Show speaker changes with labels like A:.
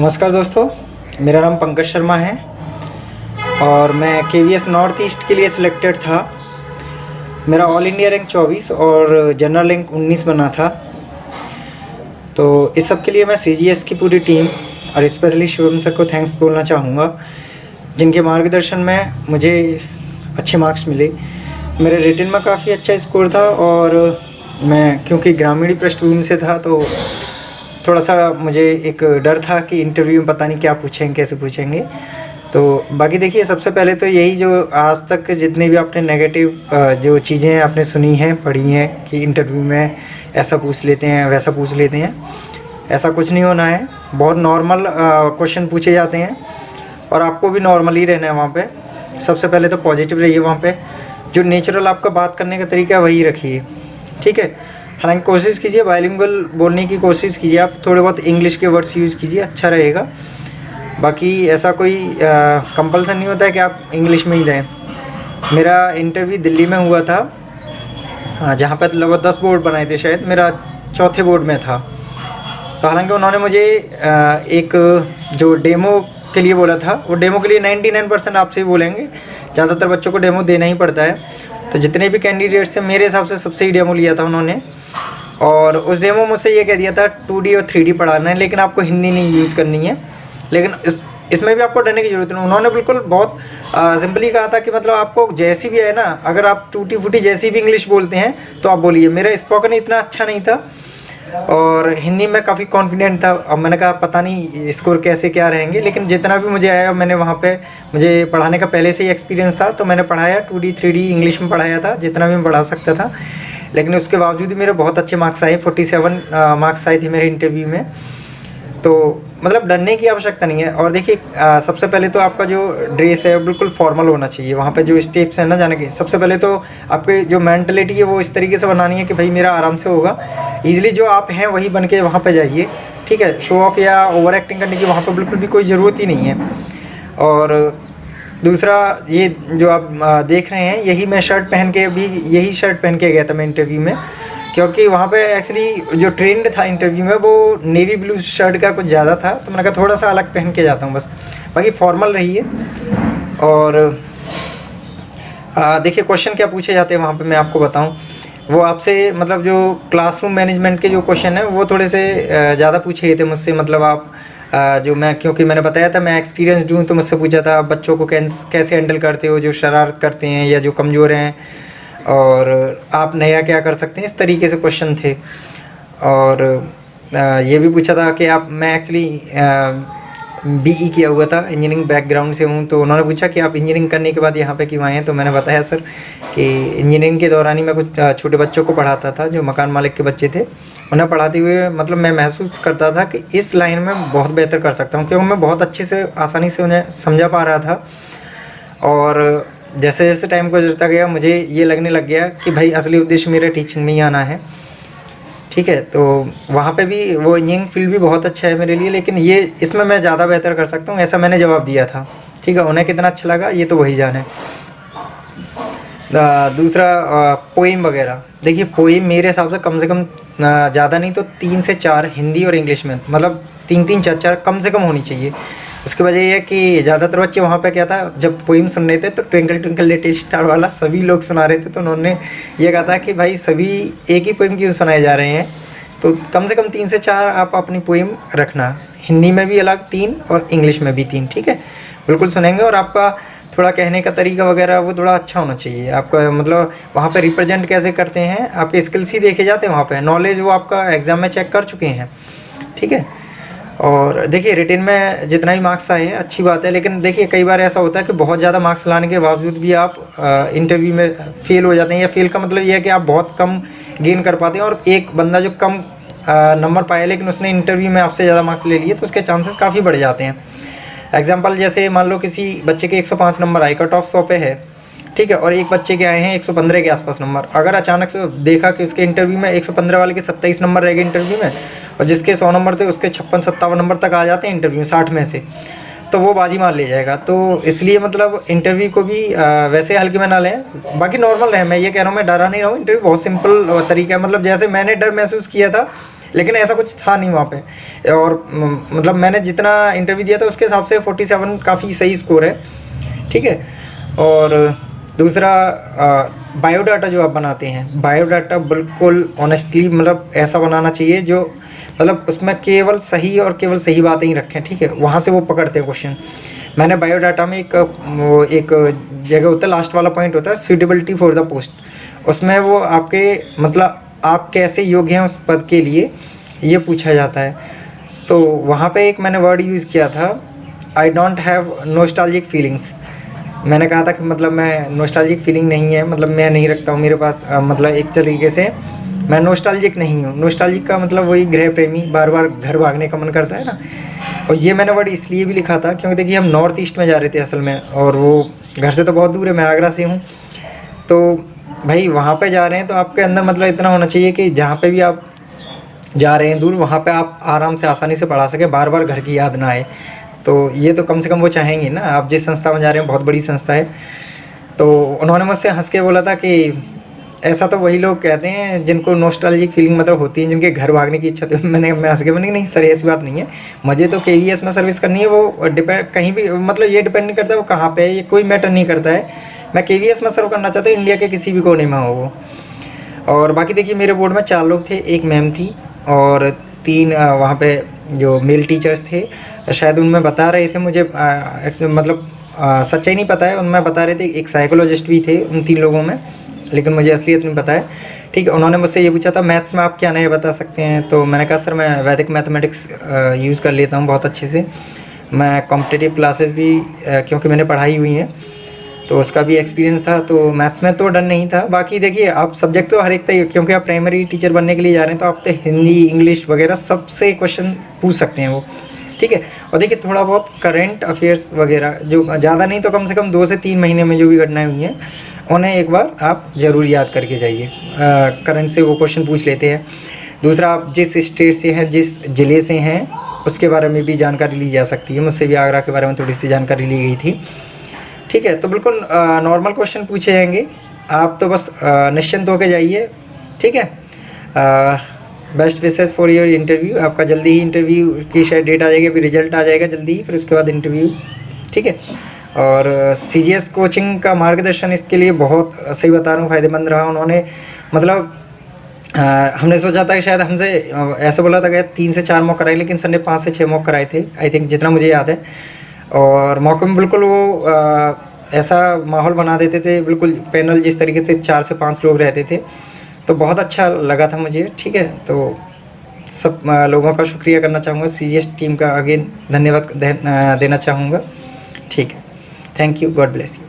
A: नमस्कार दोस्तों, मेरा नाम पंकज शर्मा है और मैं केवीएस नॉर्थ ईस्ट के लिए सिलेक्टेड था। मेरा ऑल इंडिया रैंक 24 और जनरल रैंक 19 बना था। तो इस सब के लिए मैं सीजीएस की पूरी टीम और स्पेशली शिवम सर को थैंक्स बोलना चाहूँगा, जिनके मार्गदर्शन में मुझे अच्छे मार्क्स मिले। मेरे रिटन में काफ़ी अच्छा स्कोर था और मैं क्योंकि ग्रामीण पृष्ठभूमि से था तो थोड़ा सा मुझे एक डर था कि इंटरव्यू में पता नहीं क्या पूछेंगे, कैसे पूछेंगे। तो बाकी देखिए, सबसे पहले तो यही जो आज तक जितनी भी आपने नेगेटिव जो चीज़ें आपने सुनी हैं, पढ़ी हैं कि इंटरव्यू में ऐसा पूछ लेते हैं, वैसा पूछ लेते हैं, ऐसा कुछ नहीं होना है। बहुत नॉर्मल क्वेश्चन पूछे जाते हैं और आपको भी नॉर्मल ही रहना है वहाँ पे। सबसे पहले तो पॉजिटिव रहिए वहाँ पे, जो नेचुरल आपका बात करने का तरीका है वही रखिए, ठीक है। हालांकि कोशिश कीजिए बाइलिंगुअल बोलने की कोशिश कीजिए, आप थोड़े बहुत इंग्लिश के वर्ड्स यूज़ कीजिए, अच्छा रहेगा। बाकी ऐसा कोई कंपल्सन नहीं होता है कि आप इंग्लिश में ही दें। मेरा इंटरव्यू दिल्ली में हुआ था, जहाँ पर लगभग 10 बोर्ड बनाए थे, शायद मेरा चौथे बोर्ड में था। तो हालांकि उन्होंने मुझे एक जो डेमो के लिए बोला था, वो डेमो के लिए 99% आपसे ही बोलेंगे, ज़्यादातर बच्चों को डेमो देना ही पड़ता है। तो जितने भी कैंडिडेट्स हैं, मेरे हिसाब से सबसे ही डेमो लिया था उन्होंने। और उस डेमो मुझसे ये कह दिया था 2D और 3D पढ़ाना है, लेकिन आपको हिंदी नहीं यूज़ करनी है। लेकिन इसमें भी आपको डरने की ज़रूरत नहीं। उन्होंने बिल्कुल बहुत सिंपली कहा था कि मतलब आपको जैसी भी है ना, अगर आप टूटी फूटी जैसी भी इंग्लिश बोलते हैं तो आप बोलिए। मेरा स्पोकन इतना अच्छा नहीं था और हिंदी में काफ़ी कॉन्फिडेंट था। अब मैंने कहा पता नहीं स्कोर कैसे क्या रहेंगे, लेकिन जितना भी मुझे आया, मैंने वहाँ पे मुझे पढ़ाने का पहले से ही एक्सपीरियंस था, तो मैंने पढ़ाया 2D 3D इंग्लिश में पढ़ाया था जितना भी मैं पढ़ा सकता था। लेकिन उसके बावजूद भी मेरे बहुत अच्छे मार्क्स आए, 47 मार्क्स आए थे मेरे इंटरव्यू में। तो मतलब डरने की आवश्यकता नहीं है। और देखिए, सबसे पहले तो आपका जो ड्रेस है वो बिल्कुल फॉर्मल होना चाहिए। वहाँ पे जो स्टेप्स हैं ना जाने के, सबसे पहले तो आपके जो मेंटलिटी है वो इस तरीके से बनानी है कि भाई मेरा आराम से होगा, ईजिली जो आप हैं वही बन के वहाँ पे जाइए, ठीक है। शो ऑफ या ओवर एक्टिंग करने की वहाँ पे बिल्कुल भी कोई ज़रूरत ही नहीं है। और दूसरा, ये जो आप देख रहे हैं, यही मैं शर्ट पहन के भी यही शर्ट पहन के गया था मैं इंटरव्यू में, क्योंकि वहाँ पे एक्चुअली जो ट्रेंड था इंटरव्यू में वो नेवी ब्लू शर्ट का कुछ ज़्यादा था, तो मैंने कहा थोड़ा सा अलग पहन के जाता हूँ बस। बाकी फॉर्मल रहिए। और देखिए, क्वेश्चन क्या पूछे जाते हैं वहाँ पे मैं आपको बताऊँ। वो आपसे मतलब जो क्लासरूम मैनेजमेंट के जो क्वेश्चन है वो थोड़े से ज़्यादा पूछे गए थे मुझसे। मतलब आप जो मैं, क्योंकि मैंने बताया था मैं एक्सपीरियंसड हूँ, तो मुझसे पूछा था आप बच्चों को कैसे हैंडल करते हो, जो शरारत करते हैं या जो कमज़ोर हैं, और आप नया क्या कर सकते हैं, इस तरीके से क्वेश्चन थे। और ये भी पूछा था कि मैं एक्चुअली BE किया हुआ था, इंजीनियरिंग बैकग्राउंड से हूँ। तो उन्होंने पूछा कि आप इंजीनियरिंग करने के बाद यहाँ पे क्यों आए हैं। तो मैंने बताया सर कि इंजीनियरिंग के दौरान ही मैं कुछ छोटे बच्चों को पढ़ाता था, जो मकान मालिक के बच्चे थे। उन्हें पढ़ाते हुए मतलब मैं महसूस करता था कि इस लाइन में बहुत बेहतर कर सकता हूँ, क्योंकि मैं बहुत अच्छे से आसानी से उन्हें समझा पा रहा था। और जैसे जैसे टाइम गुजरता गया, मुझे ये लगने लग गया कि भाई असली उद्देश्य मेरा टीचिंग में ही आना है, ठीक है। तो वहाँ पे भी वो इंजीनियरिंग फील्ड भी बहुत अच्छा है मेरे लिए, लेकिन ये इसमें मैं ज़्यादा बेहतर कर सकता हूँ, ऐसा मैंने जवाब दिया था, ठीक है। उन्हें कितना अच्छा लगा ये तो वही जाने। दूसरा, पोइम वगैरह, देखिए पोइम मेरे हिसाब से कम ज़्यादा नहीं तो 3 से 4 हिंदी और इंग्लिश में, मतलब 3-3 4-4 कम से कम होनी चाहिए। उसकी वजह ये है कि ज़्यादातर बच्चे वहाँ पे क्या था, जब पोइम सुन रहे थे तो ट्विंकल ट्विंकल लिटिल स्टार वाला सभी लोग सुना रहे थे, तो उन्होंने ये कहा था कि भाई सभी एक ही पोइम क्यों सुनाए जा रहे हैं। तो कम से कम 3 से 4 आप अपनी पोइम रखना, हिंदी में भी अलग 3 और इंग्लिश में भी 3, ठीक है। बिल्कुल सुनेंगे। और आपका थोड़ा कहने का तरीका वगैरह वो थोड़ा अच्छा होना चाहिए आपका, मतलब वहाँ पे रिप्रेजेंट कैसे करते हैं, आपके स्किल्स ही देखे जाते हैं वहाँ पे, नॉलेज वो आपका एग्ज़ाम में चेक कर चुके हैं, ठीक है। और देखिए, रिटन में जितना ही मार्क्स आए हैं अच्छी बात है, लेकिन देखिए कई बार ऐसा होता है कि बहुत ज़्यादा मार्क्स लाने के बावजूद भी आप इंटरव्यू में फेल हो जाते हैं, या फेल का मतलब ये है कि आप बहुत कम गेन कर पाते हैं। और एक बंदा जो कम नंबर पाया लेकिन उसने इंटरव्यू में आपसे ज़्यादा मार्क्स ले लिए, तो उसके चांसेस काफ़ी बढ़ जाते हैं। एग्जाम्पल, जैसे मान लो किसी बच्चे के 105 नंबर आए, कट ऑफ 100 पे है, ठीक है, और एक बच्चे के आए हैं 115 के आसपास नंबर। अगर अचानक से देखा कि उसके इंटरव्यू में 115 वाले के 27 नंबर रह गए इंटरव्यू में, और जिसके 100 नंबर थे उसके 56-57 नंबर तक आ जाते हैं इंटरव्यू 60 में से, तो वो बाजी मार ले जाएगा। तो इसलिए मतलब इंटरव्यू को भी वैसे हल्के में ना लें, बाकी नॉर्मल रहे। मैं ये कह रहा हूँ, मैं डरा नहीं रहा हूँ, इंटरव्यू बहुत सिंपल तरीका है। मतलब जैसे मैंने डर महसूस किया था, लेकिन ऐसा कुछ था नहीं वहाँ पे। और मतलब मैंने जितना इंटरव्यू दिया था उसके हिसाब से 47 काफ़ी सही स्कोर है, ठीक है। और दूसरा बायोडाटा जो आप बनाते हैं, बायोडाटा बिल्कुल ऑनेस्टली मतलब ऐसा बनाना चाहिए जो मतलब उसमें केवल सही और केवल सही बातें ही रखें, ठीक है। वहाँ से वो पकड़ते हैं क्वेश्चन। मैंने बायोडाटा में एक जगह होता है, लास्ट वाला पॉइंट होता है सूटेबिलिटी फॉर द पोस्ट। उसमें वो आपके मतलब आप कैसे योग्य हैं उस पद के लिए, ये पूछा जाता है। तो वहाँ पे एक मैंने वर्ड यूज़ किया था, I don't have nostalgic feelings. मैंने कहा था कि मतलब मैं नॉस्टैल्जिक फीलिंग नहीं है, मतलब मैं नहीं रखता हूँ मेरे पास मतलब एक तरीके से मैं नॉस्टैल्जिक नहीं हूँ। नॉस्टैल्जिक का मतलब वही गृह प्रेमी, बार बार घर भागने का मन करता है ना। और ये मैंने वर्ड इसलिए भी लिखा था क्योंकि देखिए हम नॉर्थ ईस्ट में जा रहे थे असल में, और वो घर से तो बहुत दूर है, मैं आगरा से हूँ। तो भाई वहाँ पे जा रहे हैं तो आपके अंदर मतलब इतना होना चाहिए कि जहाँ पे भी आप जा रहे हैं दूर, वहाँ पे आप आराम से आसानी से पढ़ा सकें, बार बार घर की याद ना आए। तो ये तो कम से कम वो चाहेंगे ना। आप जिस संस्था में जा रहे हैं बहुत बड़ी संस्था है। तो उन्होंने मुझसे हंस के बोला था कि ऐसा तो वही लोग कहते हैं जिनको नॉस्टैल्जिक फीलिंग मतलब होती है, जिनके घर भागने की इच्छा। तो मैं हंस के मैंने नहीं सर ऐसी बात नहीं है, मुझे तो KVS में सर्विस करनी है। वो डिपेंड कहीं भी मतलब ये डिपेंड नहीं करता वो कहाँ पे है, ये कोई मैटर नहीं करता है। मैं KVS में सर्व करना चाहता हूँ, इंडिया के किसी भी कोने में हो वो। और बाकी देखिए मेरे बोर्ड में 4 लोग थे, एक मैम थी और 3 वहाँ पे जो मेल टीचर्स थे। शायद उनमें बता रहे थे मुझे मतलब सच्चाई नहीं पता है, उनमें बता रहे थे एक साइकोलॉजिस्ट भी थे उन 3 लोगों में, लेकिन मुझे असलियत नहीं पता है, ठीक है। उन्होंने मुझसे ये पूछा था मैथ्स में आप क्या नया बता सकते हैं। तो मैंने कहा सर मैं वैदिक मैथमेटिक्स यूज़ कर लेता हूँ बहुत अच्छे से। मैं कॉम्पिटिटिव क्लासेस भी क्योंकि मैंने पढ़ाई हुई हैं तो उसका भी एक्सपीरियंस था। तो मैथ्स में तो डर नहीं था। बाकी देखिए आप सब्जेक्ट तो हर एक तय, क्योंकि आप प्राइमरी टीचर बनने के लिए जा रहे हैं तो आप तो हिंदी इंग्लिश वगैरह सबसे क्वेश्चन पूछ सकते हैं वो, ठीक है। और देखिए थोड़ा बहुत करंट अफेयर्स वगैरह जो ज़्यादा नहीं तो कम से कम 2 से 3 महीने में जो भी घटनाएं हुई हैं उन्हें एक बार आप ज़रूर याद करके जाइए। करंट से वो क्वेश्चन पूछ लेते हैं। दूसरा आप जिस स्टेट से हैं, जिस ज़िले से हैं उसके बारे में भी जानकारी ली जा सकती है। मुझसे भी आगरा के बारे में थोड़ी सी जानकारी ली गई थी, ठीक है। तो बिल्कुल नॉर्मल क्वेश्चन पूछे जाएंगे, आप तो बस निश्चिंत होकर जाइए, ठीक है। Best wishes for your interview. आपका जल्दी ही इंटरव्यू की शायद डेट आ जाएगी, अभी रिजल्ट आ जाएगा जल्दी ही, फिर उसके बाद इंटरव्यू, ठीक है। और CGS कोचिंग का मार्गदर्शन इसके लिए बहुत सही बता रहा हूँ फ़ायदेमंद रहा। उन्होंने मतलब हमने सोचा था कि शायद हमसे ऐसा बोला था कि 3 से 4 मॉक कराए, लेकिन सर ने 5 से 6 मॉक कराए थे आई थिंक, जितना मुझे याद है। और मौके में बिल्कुल वो ऐसा माहौल बना देते थे, बिल्कुल पैनल जिस तरीके से 4 से 5 लोग रहते थे, तो बहुत अच्छा लगा था मुझे, ठीक है। तो सब लोगों का शुक्रिया करना चाहूँगा, CGS टीम का अगेन धन्यवाद देना चाहूँगा, ठीक है। Thank you, God bless you.